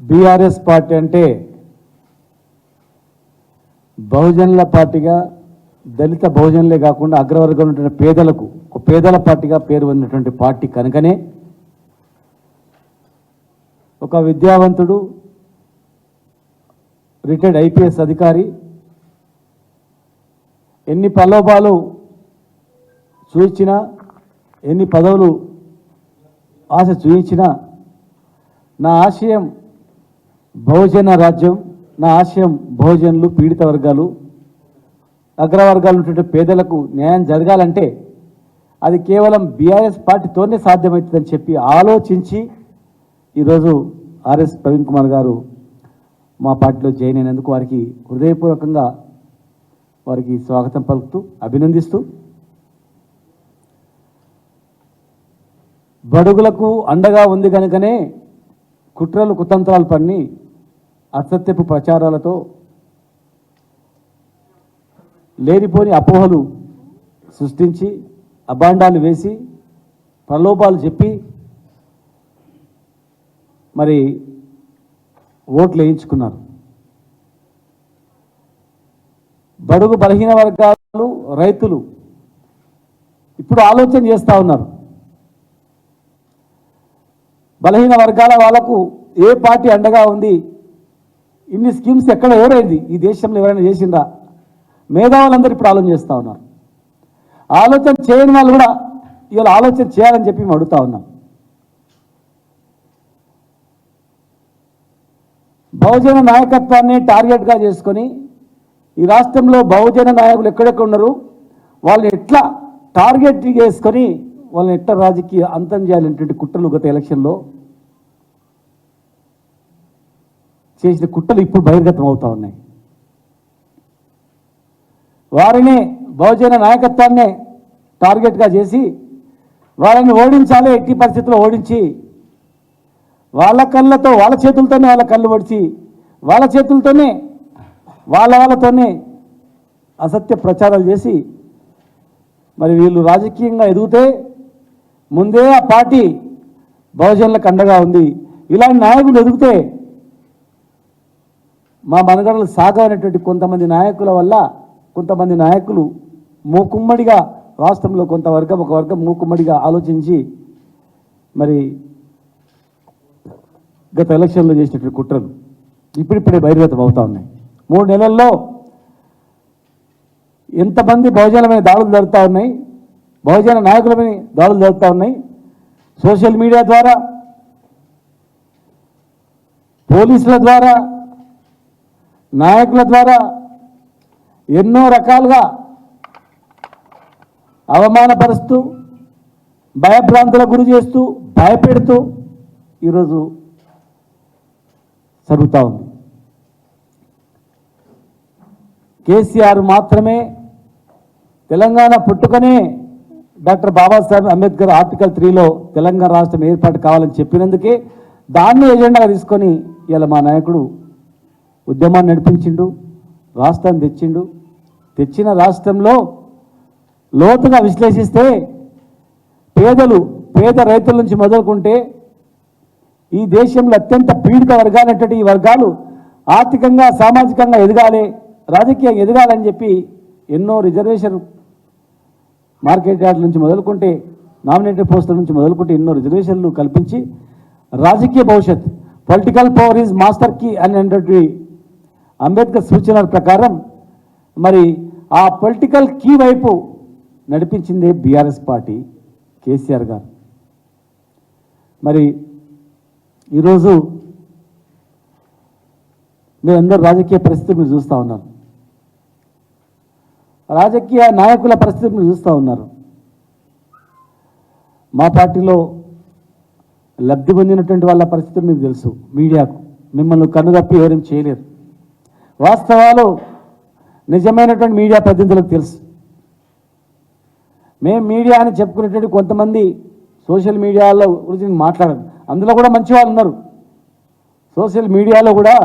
BRS party అంటే బహుజనుల పార్టీగా దళిత బహుజనులే కాకుండా అగ్రవర్గంలో ఉన్నటువంటి పేదలకు ఒక పేదల పార్టీగా పేరు పొందినటువంటి పార్టీ కనుకనే ఒక విద్యావంతుడు రిటైర్డ్ ఐపీఎస్ అధికారి ఎన్ని ప్రలోభాలు చూయించినా ఎన్ని పదవులు ఆశ చూయించినా నా ఆశయం బహుజన రాజ్యం, నా ఆశయం బహుజనులు, పీడిత వర్గాలు, అగ్రవర్గాలు ఉన్నటువంటి పేదలకు న్యాయం జరగాలంటే అది కేవలం బీఆర్ఎస్ పార్టీతోనే సాధ్యమవుతుందని చెప్పి ఆలోచించి ఈరోజు ఆర్ఎస్ ప్రవీణ్ కుమార్ గారు మా పార్టీలో జాయిన్ అయినందుకు వారికి హృదయపూర్వకంగా వారికి స్వాగతం పలుకుతూ అభినందిస్తూ, బడుగులకు అండగా ఉంది కనుకనే కుట్రలు కుతంత్రాలు పన్ని అసత్యపు ప్రచారాలతో లేనిపోని అపోహలు సృష్టించి అభాండాలు వేసి ప్రలోభాలు చెప్పి మరి ఓట్లు వేయించుకున్నారు. బడుగు బలహీన వర్గాలు, రైతులు ఇప్పుడు ఆలోచన చేస్తూ ఉన్నారు. బలహీన వర్గాల వాళ్ళకు ఏ పార్టీ అండగా ఉంది, ఇన్ని స్కీమ్స్ ఎక్కడ ఎవరైంది, ఈ దేశంలో ఎవరైనా చేసిందా, మేధావులందరూ ఇప్పుడు ఆలోచన చేస్తూ ఉన్నారు. ఆలోచన చేయని వాళ్ళు కూడా ఇవాళ ఆలోచన చేయాలని చెప్పి మేము అడుగుతా ఉన్నాం. బహుజన నాయకత్వాన్ని టార్గెట్గా చేసుకొని ఈ రాష్ట్రంలో బహుజన నాయకులు ఎక్కడెక్కడ ఉన్నారు, వాళ్ళని ఎట్లా టార్గెట్ చేసుకొని వాళ్ళని ఎట్లా రాజకీయ అంతం చేయాలనేటువంటి కుట్రలు గత ఎలక్షన్లో చేసిన కుట్రలు ఇప్పుడు బహిర్గతం అవుతా ఉన్నాయి. వారిని బహుజన నాయకత్వాన్ని టార్గెట్గా చేసి వాళ్ళని ఓడించాలి, ఎట్టి పరిస్థితుల్లో ఓడించి వాళ్ళ కళ్ళతో వాళ్ళ చేతులతోనే వాళ్ళ కళ్ళు పొడిచి వాళ్ళ చేతులతోనే వాళ్ళతోనే అసత్య ప్రచారాలు చేసి మరి వీళ్ళు రాజకీయంగా ఎదిగితే ముందే ఆ పార్టీ బహుజనులకు అండగా ఉంది, ఇలాంటి నాయకులు ఎదిగితే మా మనగడలు సాగనటువంటి కొంతమంది నాయకుల వల్ల కొంతమంది నాయకులు మూకుమ్మడిగా రాష్ట్రంలో కొంత వర్గం ఒక వర్గం మూకుమ్మడిగా ఆలోచించి మరి గత ఎలక్షన్లో చేసినటువంటి కుట్రలు ఇప్పుడిప్పుడే బహిర్గతం అవుతా ఉన్నాయి. 3 నెలల్లో ఎంతమంది బహుజనుల మీద దాడులు జరుగుతూ ఉన్నాయి, బహుజన నాయకుల మీద దాడులు జరుగుతూ ఉన్నాయి. సోషల్ మీడియా ద్వారా, పోలీసుల ద్వారా, నాయకుల ద్వారా ఎన్నో రకాలుగా అవమానపరుస్తూ భయభ్రాంతులకు గురి చేస్తూ భయపెడుతూ ఈరోజు జరుగుతూ ఉంది. కేసీఆర్ మాత్రమే తెలంగాణ పుట్టుకనే డాక్టర్ బాబాసాహెబ్ అంబేద్కర్ ఆర్టికల్ 3లో తెలంగాణ రాష్ట్రం ఏర్పాటు కావాలని చెప్పినందుకే దాన్ని ఎజెండాగా తీసుకొని ఇలా మా నాయకుడు ఉద్యమాన్ని నడిపించిండు, రాష్ట్రాన్ని తెచ్చిండు. తెచ్చిన రాష్ట్రంలో లోతుగా విశ్లేషిస్తే పేద రైతుల నుంచి మొదలుకుంటే ఈ దేశంలో అత్యంత పీడిత వర్గాలైనటువంటి ఈ వర్గాలు ఆర్థికంగా సామాజికంగా ఎదగాలి, రాజకీయంగా ఎదగాలని చెప్పి ఎన్నో రిజర్వేషన్ మార్కెట్ యార్డ్ నుంచి మొదలుకుంటే నామినేటెడ్ పోస్టుల నుంచి మొదలుకుంటే ఎన్నో రిజర్వేషన్లు కల్పించి రాజకీయ భవిష్యత్ political power is master key అనేటువంటి అంబేద్కర్ సూచనల ప్రకారం మరి ఆ పొలిటికల్ కీ వైపు నడిపించిందే బీఆర్ఎస్ పార్టీ, కేసీఆర్ గారు. మరి ఈరోజు మీరందరూ రాజకీయ పరిస్థితి మీరు చూస్తూ ఉన్నారు, రాజకీయ నాయకుల పరిస్థితి మీరు చూస్తూ ఉన్నారు. మా పార్టీలో లబ్ధి పొందినటువంటి వాళ్ళ పరిస్థితి మీకు తెలుసు. మీడియాకు మిమ్మల్ని కన్నుగప్పి ఎవరేం చేయలేరు. వాస్తవాలు నిజమైనటువంటి మీడియా ప్రతినిధులకు తెలుసు. మేము మీడియా అని చెప్పుకునేటువంటి కొంతమంది సోషల్ మీడియాలో గురించి మాట్లాడరు, అందులో కూడా మంచి వాళ్ళు ఉన్నారు. సోషల్ మీడియాలో కూడా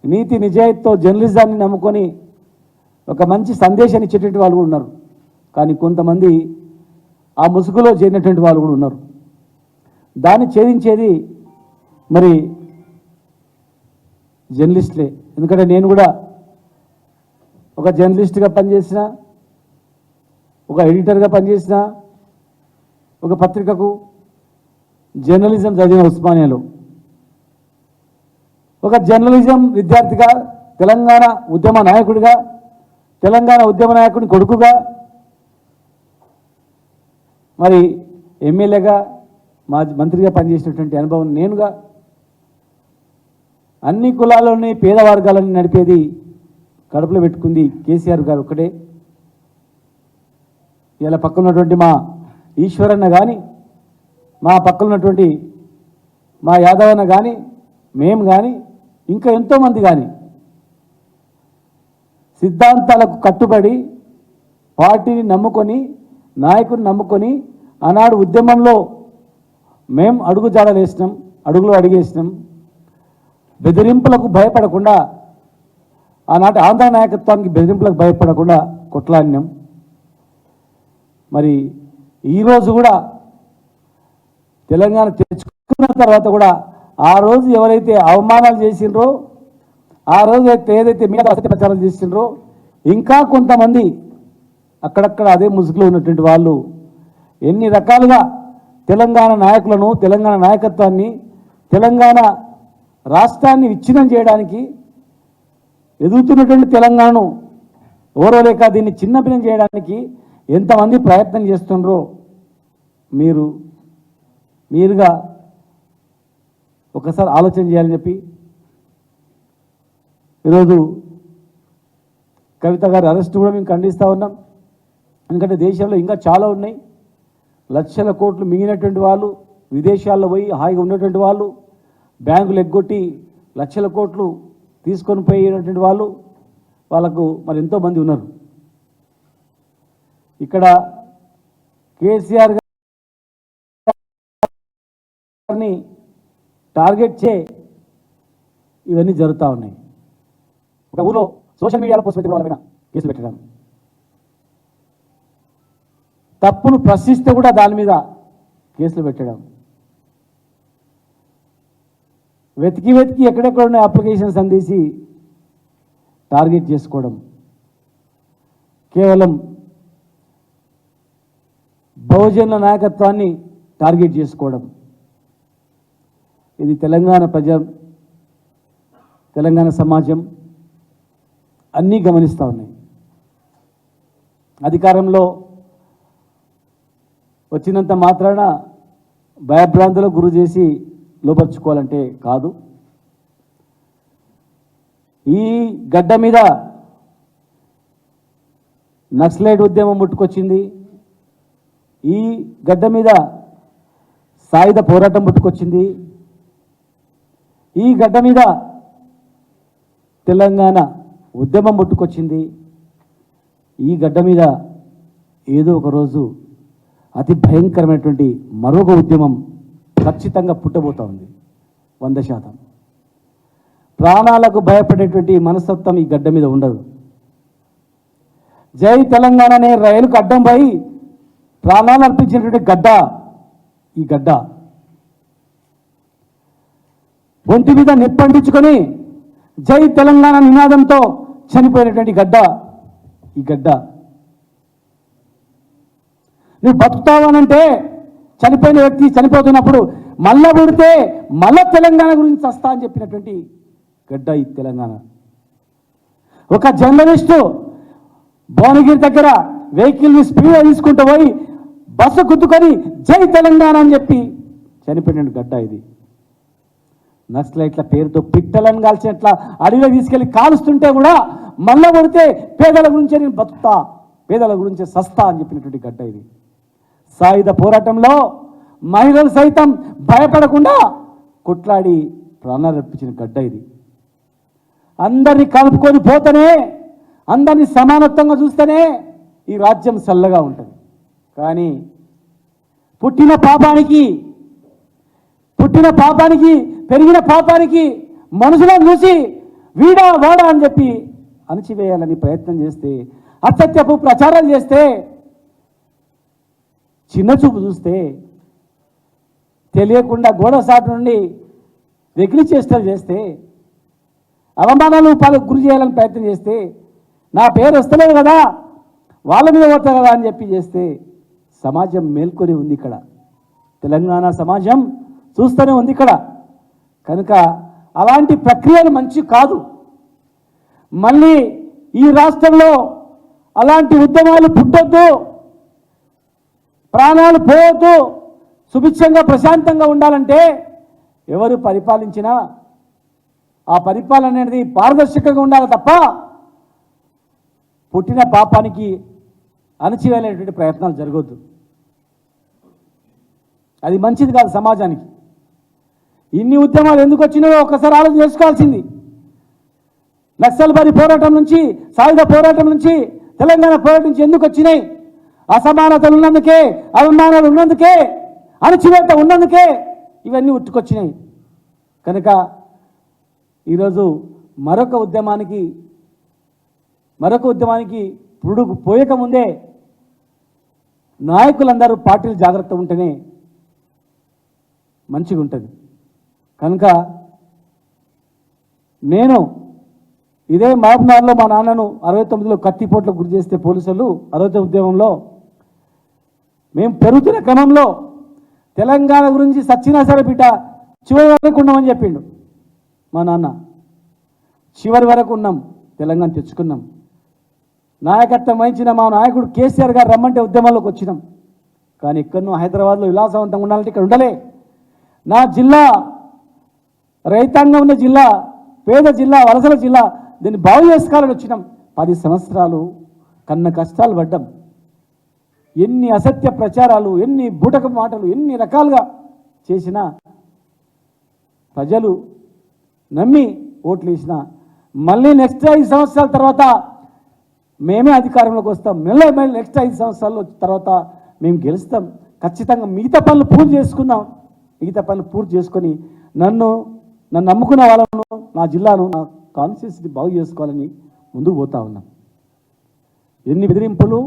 నీతి నిజాయితీతో జర్నలిజాన్ని నమ్ముకొని ఒక మంచి సందేశాన్ని ఇచ్చేటువంటి వాళ్ళు కూడా ఉన్నారు. కానీ కొంతమంది ఆ ముసుగులో చేరినటువంటి వాళ్ళు కూడా ఉన్నారు. దాన్ని ఛేదించేది మరి జర్నలిస్టులే. ఎందుకంటే నేను కూడా ఒక జర్నలిస్ట్గా పనిచేసిన, ఒక ఎడిటర్గా పనిచేసిన, ఒక పత్రికకు జర్నలిజం చదివిన ఉస్మానియాలో, ఒక జర్నలిజం విద్యార్థిగా, తెలంగాణ ఉద్యమ నాయకుడిగా, తెలంగాణ ఉద్యమ నాయకుడి కొడుకుగా, మరి ఎమ్మెల్యేగా, మంత్రిగా పనిచేసినటువంటి అనుభవం నేనుగా, అన్ని కులాలని పేద వర్గాలని నడిపేది కడుపులో పెట్టుకుంది కేసీఆర్ గారు ఒక్కడే. ఇలా పక్కన ఉన్నటువంటి మా ఈశ్వరన్న కానీ, మా పక్కన ఉన్నటువంటి మా యాదవన్న కానీ, మేము కానీ, ఇంకా ఎంతోమంది కానీ సిద్ధాంతాలకు కట్టుబడి పార్టీని నమ్ముకొని, నాయకుని నమ్ముకొని ఆనాడు ఉద్యమంలో మేము అడుగులు అడిగేసినాం. బెదిరింపులకు భయపడకుండా, ఆనాటి ఆంధ్ర నాయకత్వానికి బెదిరింపులకు భయపడకుండా కొట్లాడినాం. మరి ఈరోజు కూడా తెలంగాణ తెచ్చుకున్న తర్వాత కూడా ఆ రోజు ఎవరైతే అవమానాలు చేసిండ్రో, ఆ రోజు ఏదైతే మీద అసత్య ప్రచారం చేసిండ్రో, ఇంకా కొంతమంది అక్కడక్కడ అదే ముసుగులో ఉన్నటువంటి వాళ్ళు ఎన్ని రకాలుగా తెలంగాణ నాయకులను, తెలంగాణ నాయకత్వాన్ని, తెలంగాణ రాష్ట్రాన్ని విచ్ఛిన్నం చేయడానికి, ఎదుగుతున్నటువంటి తెలంగాణను ఓరవలేక దీన్ని చిన్నభిన్నం చేయడానికి ఎంతమంది ప్రయత్నం చేస్తుండ్రో మీరుగా ఒకసారి ఆలోచన చేయాలని చెప్పి ఈరోజు కవిత గారి అరెస్ట్ కూడా మేము ఖండిస్తూ ఉన్నాం. ఎందుకంటే దేశంలో ఇంకా చాలా ఉన్నాయి. లక్షల కోట్లు మింగినటువంటి వాళ్ళు, విదేశాల్లో పోయి హాయిగా ఉన్నటువంటి వాళ్ళు, బ్యాంకులు ఎగ్గొట్టి లక్షల కోట్లు తీసుకొని పోయినటువంటి వాళ్ళకు మరి ఎంతోమంది ఉన్నారు. ఇక్కడ కేసీఆర్ గారిని టార్గెట్ చే ఇవన్నీ జరుగుతూ ఉన్నాయి. ఒక ఊళ్ళో సోషల్ మీడియాలో పోస్ట్ పెట్టిన వాళ్ళ మీద కేసులు పెట్టడం, తప్పును ప్రశ్నిస్తే కూడా దాని మీద కేసులు పెట్టడం, వెతికి ఎక్కడెక్కడ ఉన్న అప్లికేషన్స్ అందేసి టార్గెట్ చేసుకోవడం, కేవలం బహుజనుల నాయకత్వాన్ని టార్గెట్ చేసుకోవడం, ఇది తెలంగాణ సమాజం అన్నీ గమనిస్తూ ఉన్నాయి. అధికారంలో వచ్చినంత మాత్రాన భయభ్రాంతులకు గురి చేసి లోపరుచుకోవాలంటే కాదు. ఈ గడ్డ మీద నక్సలైట్ ఉద్యమం ముట్టుకొచ్చింది. ఈ గడ్డ మీద సాయుధ పోరాటం ముట్టుకొచ్చింది. ఈ గడ్డ మీద తెలంగాణ ఉద్యమం ముట్టుకొచ్చింది. ఈ గడ్డ మీద ఏదో ఒకరోజు అతి భయంకరమైనటువంటి మరొక ఉద్యమం ఖచ్చితంగా పుట్టబోతూ ఉంది. 100%. ప్రాణాలకు భయపడేటువంటి మనస్తత్వం ఈ గడ్డ మీద ఉండదు. జై తెలంగాణ అనే రైలుకు అడ్డం పోయి ప్రాణాలు అర్పించినటువంటి గడ్డ ఈ గడ్డ. ఒంటి మీద నిప్పండించుకొని జై తెలంగాణ నినాదంతో చనిపోయినటువంటి గడ్డ ఈ గడ్డ. నువ్వు బతుకుతావనంటే చనిపోయిన వ్యక్తి చనిపోతున్నప్పుడు మళ్ళా పుడితే మళ్ళా తెలంగాణ గురించి వస్తా అని చెప్పినటువంటి గడ్డ ఈ తెలంగాణ. ఒక జర్నలిస్టు భువనగిరి దగ్గర వెహికల్ని స్పీడ్గా తీసుకుంటూ పోయి బస్సు గుద్దుకొని జై తెలంగాణ అని చెప్పి చనిపోయిన గడ్డ ఇది. నక్సలైట్ల పేరుతో పిట్టలను కాల్చినట్ల అడవిలో తీసుకెళ్లి కాలుస్తుంటే కూడా మళ్ళా పడితే పేదల గురించే నేను బతుకుతా, పేదల గురించే సస్తా అని చెప్పినటువంటి గడ్డ ఇది. సాయుధ పోరాటంలో మహిళలు సైతం భయపడకుండా కొట్లాడి ప్రాణాలు అర్పించిన గడ్డ ఇది. అందరినీ కలుపుకొని పోతేనే, అందరినీ సమానత్వంగా చూస్తేనే ఈ రాజ్యం చల్లగా ఉంటుంది. కానీ పుట్టిన పాపానికి పెరిగిన పాపానికి మనుషులను చూసి వీడా వాడా అని చెప్పి అణచివేయాలని ప్రయత్నం చేస్తే, అసత్యపు ప్రచారం చేస్తే, చిన్న చూపు చూస్తే, తెలియకుండా గోడ సాటు నుండి వెకిలి చేష్టలు చేస్తే అవమానాలు గురి చేయాలని ప్రయత్నం చేస్తే నా పేరు వస్తలేదు కదా, వాళ్ళ మీద పోతా కదా అని చెప్పి చేస్తే సమాజం మేల్కొని ఉంది. ఇక్కడ తెలంగాణ సమాజం చూస్తూనే ఉంది ఇక్కడ. కనుక అలాంటి ప్రక్రియలు మంచి కాదు. మళ్ళీ ఈ రాష్ట్రంలో అలాంటి ఉద్యమాలు పుట్టొద్దు, ప్రాణాలు పోవద్దు, సుభిక్షంగా ప్రశాంతంగా ఉండాలంటే ఎవరు పరిపాలించినా ఆ పరిపాలన అనేది పారదర్శకంగా ఉండాలి తప్ప పుట్టిన పాపానికి అణచివేలేటువంటి ప్రయత్నాలు జరగొద్దు. అది మంచిది కాదు సమాజానికి. ఇన్ని ఉద్యమాలు ఎందుకు వచ్చినాయో ఒక్కసారి ఆలోచన చేసుకోవాల్సింది. నక్సల్బరీ పోరాటం నుంచి, సాయుధ పోరాటం నుంచి, తెలంగాణ పోరాటం నుంచి ఎందుకు వచ్చినాయి? అసమానతలు ఉన్నందుకే, అవమానాలు ఉన్నందుకే, అణచివేత ఉన్నందుకే ఇవన్నీ ఉట్టుకొచ్చినాయి. కనుక ఈరోజు మరొక ఉద్యమానికి పురుడు పోయకముందే నాయకులందరూ పార్టీలు జాగ్రత్త ఉంటేనే మంచిగా ఉంటుంది. కనుక నేను ఇదే మహబూబ్నగర్లో మా నాన్నను 69లో కత్తిపోట్లకు గురి చేస్తే పోలీసులు 69 ఉద్యమంలో మేము పెరుగుతున్న క్రమంలో తెలంగాణ గురించి సచ్చినా సరే బిడ్డ చివరి వరకు ఉన్నామని చెప్పిండు మా నాన్న. చివరి వరకు ఉన్నాం, తెలంగాణ తెచ్చుకున్నాం. నాయకత్వం వహించిన మా నాయకుడు కేసీఆర్ గారు రమ్మంటే ఉద్యమాల్లోకి వచ్చినాం. కానీ ఇక్కడనూ హైదరాబాద్లో విలాసవంతంగా ఉండాలంటే ఇక్కడ ఉండలే. నా జిల్లా రైతాంగం ఉన్న జిల్లా, పేద జిల్లా, వలసల జిల్లా, దీన్ని బాగు చేసుకోవాలని వచ్చినాం. 10 సంవత్సరాలు కన్న కష్టాలు పడ్డాం. ఎన్ని అసత్య ప్రచారాలు, ఎన్ని బూటక మాటలు, ఎన్ని రకాలుగా చేసినా ప్రజలు నమ్మి ఓట్లు వేసినా మళ్ళీ నెక్స్ట్ 5 సంవత్సరాల తర్వాత మేమే అధికారంలోకి వస్తాం. మళ్ళీ నెక్స్ట్ 5 సంవత్సరాల తర్వాత మేము గెలుస్తాం. ఖచ్చితంగా మిగతా పనులు పూర్తి చేసుకున్నాం. మిగతా పనులు పూర్తి చేసుకొని నన్ను నమ్ముకున్న వాళ్ళను, నా జిల్లాను, నా కాన్స్టిట్యూన్సీని బాగు చేసుకోవాలని ముందుకు పోతా ఉన్నాం. ఎన్ని బెదిరింపులు,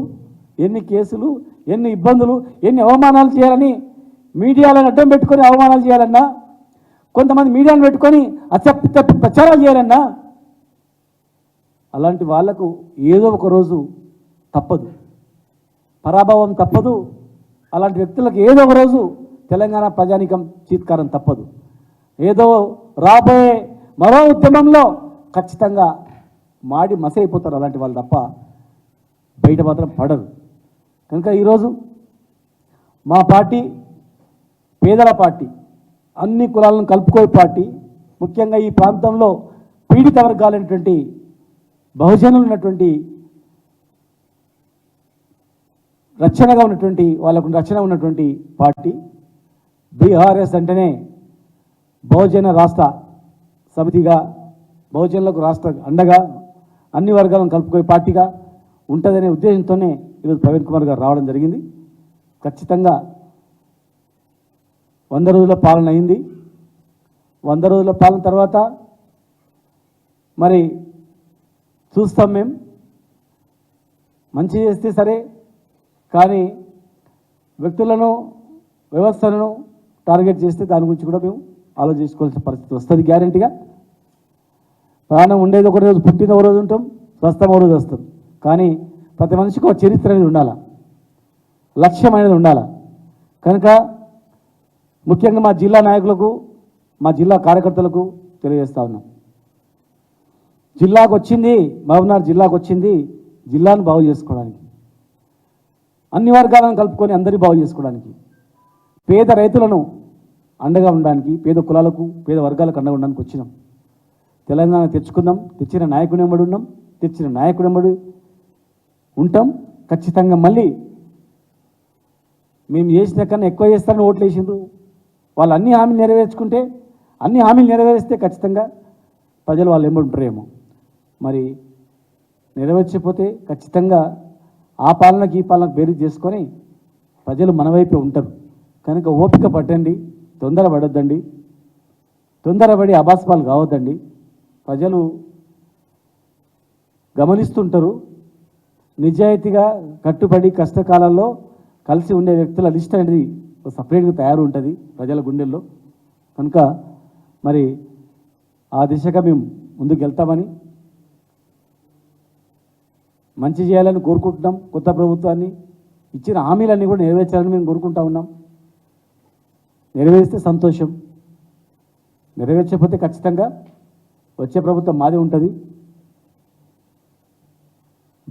ఎన్ని కేసులు, ఎన్ని ఇబ్బందులు, ఎన్ని అవమానాలు చేయాలని మీడియాలను అడ్డం పెట్టుకొని అవమానాలు చేయాలన్నా, కొంతమంది మీడియాను పెట్టుకొని తప్పి ప్రచారాలు చేయాలన్నా, అలాంటి వాళ్లకు ఏదో ఒక రోజు తప్పదు, పరాభవం తప్పదు. అలాంటి వ్యక్తులకు ఏదో ఒక రోజు తెలంగాణ ప్రజానీకం చీత్కారం తప్పదు. ఏదో రాబోయే మరో ఉద్యమంలో ఖచ్చితంగా మాడి మసైపోతారు అలాంటి వాళ్ళు తప్ప బయట మాత్రం పడరు. కనుక ఈరోజు మా పార్టీ పేదల పార్టీ, అన్ని కులాలను కలుపుకోే పార్టీ. ముఖ్యంగా ఈ ప్రాంతంలో పీడిత వర్గాలైనటువంటి బహుజనులు ఉన్నటువంటి రక్షణగా ఉన్నటువంటి వాళ్ళకు రక్షణ ఉన్నటువంటి పార్టీ. బీఆర్ఎస్ అంటేనే బహుజన రాష్ట్ర సమితిగా, బహుజనులకు రాష్ట్ర అండగా, అన్ని వర్గాలను కలుపుకోే పార్టీగా ఉంటుందనే ఉద్దేశంతోనే ఈరోజు ప్రవీణ్ కుమార్ గారు రావడం జరిగింది. ఖచ్చితంగా 100 రోజుల పాలన అయింది. 100 రోజుల పాలన తర్వాత మరి చూస్తాం. మేము మంచి చేస్తే సరే, కానీ వ్యక్తులను, వ్యవస్థలను టార్గెట్ చేస్తే దాని గురించి కూడా మేము ఆలోచించుకోవాల్సిన పరిస్థితి వస్తుంది. గ్యారెంటీగా ప్రాణం ఉండేది ఒక రోజు, పుట్టిన ఒక రోజు ఉంటాం, స్వస్థం ఒక రోజు వస్తాం. కానీ ప్రతి మనిషికి ఒక చరిత్ర అనేది ఉండాలి, లక్ష్యం అనేది ఉండాలి. కనుక ముఖ్యంగా మా జిల్లా నాయకులకు, మా జిల్లా కార్యకర్తలకు తెలియజేస్తా ఉన్నాం. జిల్లాకు వచ్చింది, మహబూబ్నగర్ జిల్లాకు వచ్చింది జిల్లాను బాగు చేసుకోవడానికి, అన్ని వర్గాలను కలుపుకొని అందరినీ బాగు చేసుకోవడానికి, పేద రైతులను అండగా ఉండడానికి, పేద కులాలకు, పేద వర్గాలకు అండగా ఉండడానికి వచ్చినాం. తెలంగాణ తెచ్చుకున్నాం, తెచ్చిన నాయకుని వెంబడి ఉన్నాం, తెచ్చిన నాయకుని వెంబడి ఉంటాం. ఖచ్చితంగా మళ్ళీ మేము చేసిన కన్నా ఎక్కువ చేస్తారని ఓట్లు వేసిండ్రు. వాళ్ళు అన్ని హామీలు నెరవేర్చుకుంటే, అన్ని హామీలు నెరవేరిస్తే ఖచ్చితంగా ప్రజలు వాళ్ళు వెంబడి ఉంటారేమో. మరి నెరవేర్చకపోతే ఖచ్చితంగా ఆ పాలనకి ఈ పాలనకు బేరీ చేసుకొని ప్రజలు మన వైపే ఉంటారు. కనుక ఓపిక పట్టండి, తొందరపడొద్దండి, తొందరపడి అబాస్పాలు కావద్దండి. ప్రజలు గమనిస్తుంటారు. నిజాయితీగా కట్టుబడి కష్టకాలంలో కలిసి ఉండే వ్యక్తుల లిస్ట్ అనేది సపరేట్గా తయారు ఉంటుంది ప్రజల గుండెల్లో. కనుక మరి ఆ దిశగా మేము ముందుకు వెళ్తామని, మంచి చేయాలని కోరుకుంటున్నాం. కొత్త ప్రభుత్వాన్ని ఇచ్చిన హామీలన్నీ కూడా నెరవేర్చాలని మేము కోరుకుంటా ఉన్నాం. నెరవేరిస్తే సంతోషం, నెరవేర్చకపోతే ఖచ్చితంగా వచ్చే ప్రభుత్వం మాదే ఉంటుంది.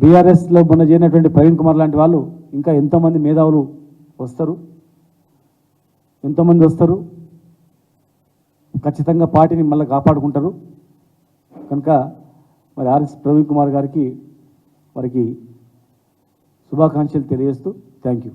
బీఆర్ఎస్లో మొన్న చేరినటువంటి ప్రవీణ్ కుమార్ లాంటి వాళ్ళు ఇంకా ఎంతోమంది మేధావులు వస్తారు, ఎంతోమంది వస్తారు, ఖచ్చితంగా పార్టీని మళ్ళీ కాపాడుకుంటారు. కనుక మరి ఆర్ఎస్ ప్రవీణ్ కుమార్ గారికి వారికి శుభాకాంక్షలు తెలియజేస్తూ థ్యాంక్ యూ.